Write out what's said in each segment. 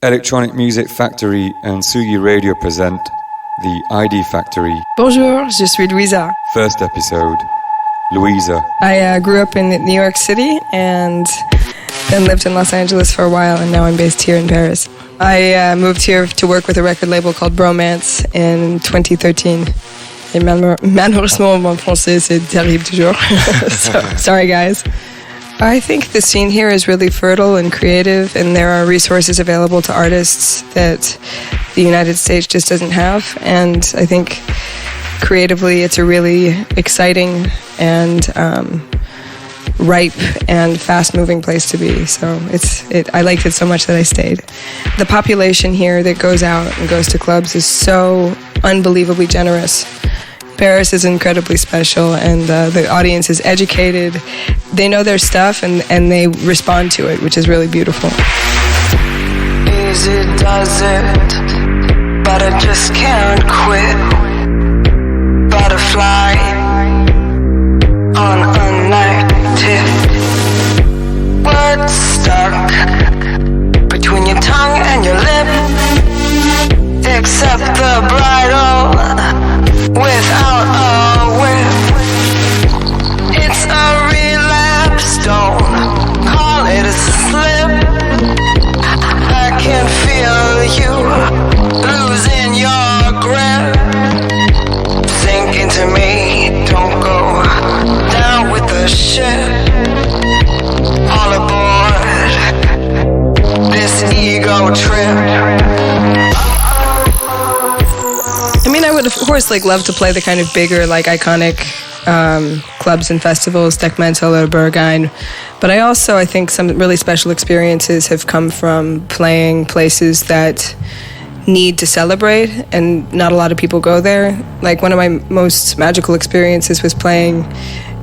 Electronic Music Factory and Tsugi Radio present The ID Factory. Bonjour, je suis Louisa. First episode, Louisa. I grew up in New York City and then lived in Los Angeles for a while, and now I'm based here in Paris. I moved here to work with a record label called Bromance in 2013. Et malheureusement, mon français, c'est terrible toujours. So, sorry, guys. I think the scene here is really fertile and creative, and there are resources available to artists that the United States just doesn't have. And I think creatively it's a really exciting and ripe and fast-moving place to be. So I liked it so much that I stayed. The population here that goes out and goes to clubs is so unbelievably generous. Paris is incredibly special, and the audience is educated. They know their stuff, and they respond to it, which is really beautiful. Easy does it, but I just can't quit. Butterfly on a night tip. Words stuck between your tongue and your lip. Except the bridle without a whip. It's a relapse, don't call it a slip. I can feel you losing your grip. Sink into me, don't go down with the ship. All aboard this ego trip. I mean, I would of course love to play the kind of bigger, iconic clubs and festivals, Dekmantel or Berghain. But I think some really special experiences have come from playing places that need to celebrate, and not a lot of people go there. Like, one of my most magical experiences was playing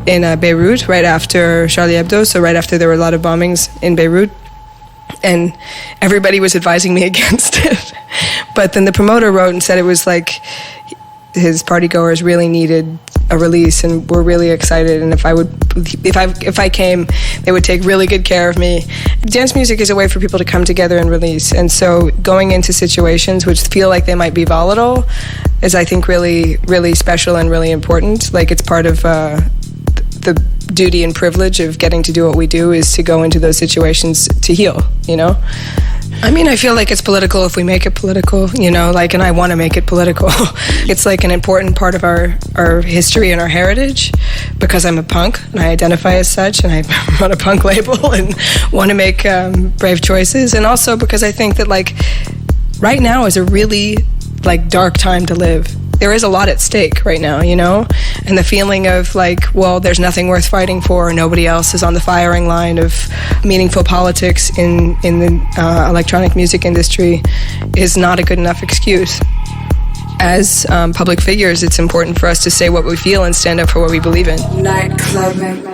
in Beirut right after Charlie Hebdo, so right after there were a lot of bombings in Beirut. And everybody was advising me against it. But then the promoter wrote and said it was like his partygoers really needed a release and were really excited. And if I came, they would take really good care of me. Dance music is a way for people to come together and release. And so going into situations which feel like they might be volatile is, I think, really, really special and really important. Like, it's part of the duty and privilege of getting to do what we do is to go into those situations to heal, you know? I mean, I feel like it's political if we make it political, you know, and I want to make it political. It's an important part of our history and our heritage, because I'm a punk and I identify as such, and I run a punk label and want to make brave choices. And also because I think that right now is a really dark time to live. There is a lot at stake right now, you know? And the feeling of there's nothing worth fighting for, nobody else is on the firing line of meaningful politics in the electronic music industry is not a good enough excuse. As public figures, it's important for us to say what we feel and stand up for what we believe in. Nightclubbing.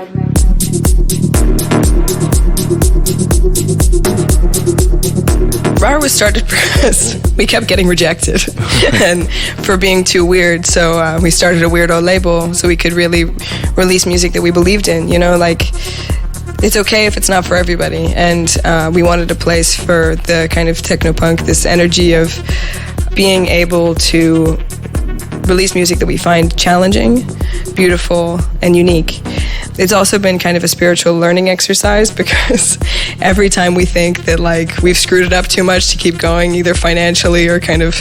RAR was started because we kept getting rejected and for being too weird. So we started a weirdo label so we could really release music that we believed in. You know, it's okay if it's not for everybody. And we wanted a place for the kind of technopunk, this energy of being able to release music that we find challenging, beautiful, and unique. It's also been kind of a spiritual learning exercise, because every time we think that we've screwed it up too much to keep going, either financially or kind of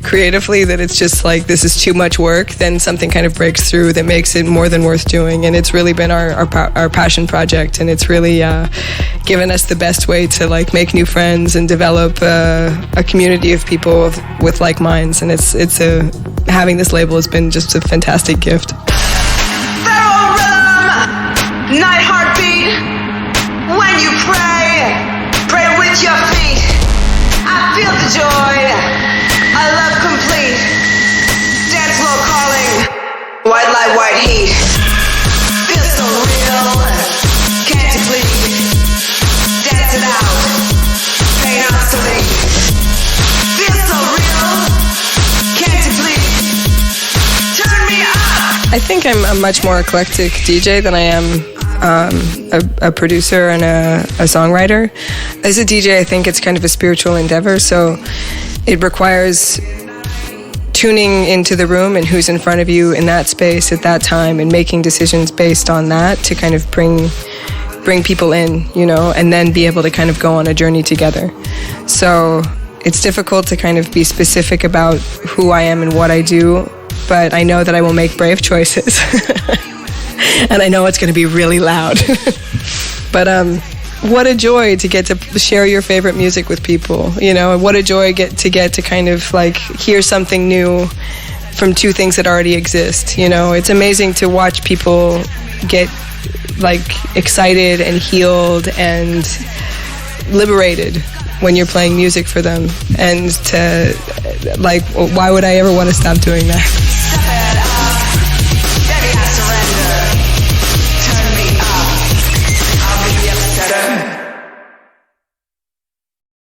creatively, that it's just this is too much work, then something kind of breaks through that makes it more than worth doing. And it's really been our passion project, and it's really given us the best way to make new friends and develop a community of people with like minds. And having this label has been just a fantastic gift. Night heartbeat. When you pray, pray with your feet. I feel the joy, a love complete. Dance floor calling, white light, white heat. Feels so real, can't you please dance it out, pain obsolete. Feels so real, can't you please turn me up. I think I'm a much more eclectic DJ than I am a producer and a songwriter. As a DJ, I think it's kind of a spiritual endeavor, so it requires tuning into the room and who's in front of you in that space at that time and making decisions based on that to kind of bring people in, you know, and then be able to kind of go on a journey together. So it's difficult to kind of be specific about who I am and what I do, but I know that I will make brave choices. And I know it's going to be really loud. But what a joy to get to share your favorite music with people, you know, and what a joy get to kind of like hear something new from two things that already exist, you know. It's amazing to watch people get like excited and healed and liberated when you're playing music for them, and to like, why would I ever want to stop doing that?